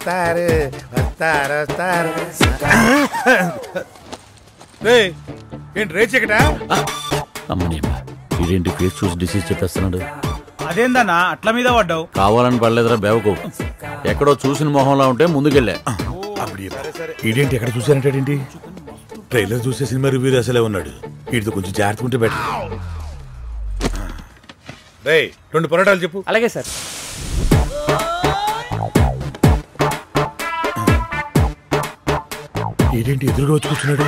వస్తారు వస్తారు వస్తారు. ఏంటి రేచకటా? అమ్మని ఇదేంటి ఫేస్ చూసి డిసీజ్ చెప్పేస్తున్నాడు. అదేందన్నా అట్ల మీద పడ్డావు? కావాలని పడలేదురా బేవకు. ఎక్కడో చూసిన మొహంలో ఉంటే ముందుకెళ్ళా. ఇదేంటి ఎక్కడ చూసానంటాడేంటి? ట్రైలర్ చూసే సినిమా రివ్యూ అసలే ఉన్నాడు. వీటితో కొంచెం జాగ్రత్తగా ఉంటే బెటర్. రే 2 పరోటాలు చెప్పు. అలాగే సార్. ఇదేంటి ఎదురుగా వచ్చి కూర్చున్నాడు?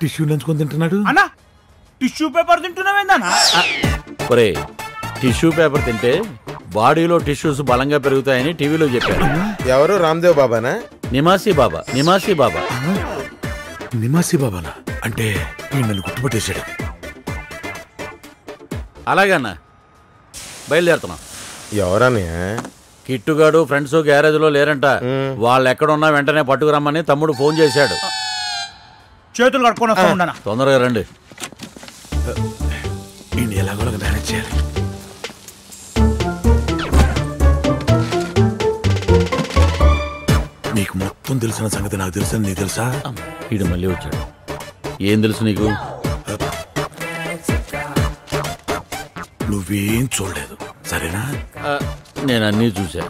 టిష్యూ నంచుకొని తింటున్నాడు. అన్నా టిష్యూ పేపర్ తింటున్నావేందన్నా? ఒరే టిష్యూ పేపర్ తింటే బాడీలో టిష్యూస్ బలంగా పెరుగుతాయని టీవీలో చెప్పారు. ఎవరు? రామ్దేవ్ బాబానా? నిమాసి బాబా. నిమాసి బాబా. నిమాసి బాబానా? అంటే నన్ను గుర్తుపట్టేశాడు. అలాగన్నా బయలుదేరుతున్నాం. ఎవరన్నయ్య? కిట్టుగాడు ఫ్రెండ్స్ గ్యారేజ్ లో లేరంట. వాళ్ళు ఎక్కడున్నా వెంటనే పట్టుకురమ్మని తమ్ముడు ఫోన్ చేశాడు. చేతులు కట్టుకొని వస్తా ఉండనా? తొందరగా రండి. ఎలాగో మేనేజ్ చేయాలి. నీకు మొత్తం తెలిసిన సంగతి నాకు తెలుసని నీకు తెలుసా? వీడు మళ్ళీ వచ్చాడు. ఏం తెలుసు నీకు? నువ్వేం చూడలేదు సరేనా? నేను అన్నీ చూసా.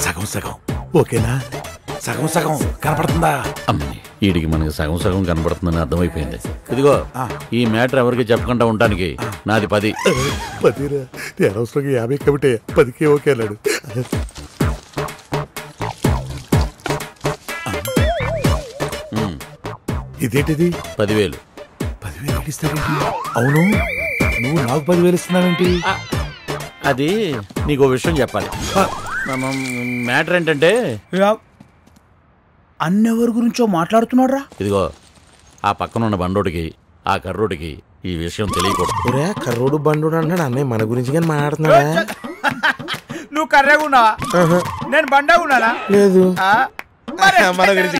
సగం సగం ఓకేనా? సగం సగం కనపడుతుందా? అమ్మని వీడికి మనకి సగం సగం కనపడుతుందని అర్థమైపోయింది. ఇదిగో ఈ మ్యాటర్ ఎవరికి చెప్పకుండా ఉండటానికి నాది 10. 10రా? అనవసరంగా 50 కమిటే 10కే ఓకే అన్నాడు. ఇదేంటిది? 10,000. 10,000 ఇస్తావేంటి? అవును నువ్వు నాకు 10,000 ఇస్తున్నావేంటి? అది నీకు విషయం చెప్పాలి. మ్యాటర్ ఏంటంటే అన్నెవరి గురించో మాట్లాడుతున్నాడు. ఇదిగో ఆ పక్కన ఉన్న బండోడికి ఆ కర్రోడికి ఈ విషయం తెలియకూడదు. కర్రోడు బండోడు అంటున్నాడు అన్నయ్య మన గురించి కానీ మాట్లాడుతున్నాడా? నువ్వు కర్రగా ఉన్నావా? నేను బండగా ఉన్నానా? లేదు మన గురించి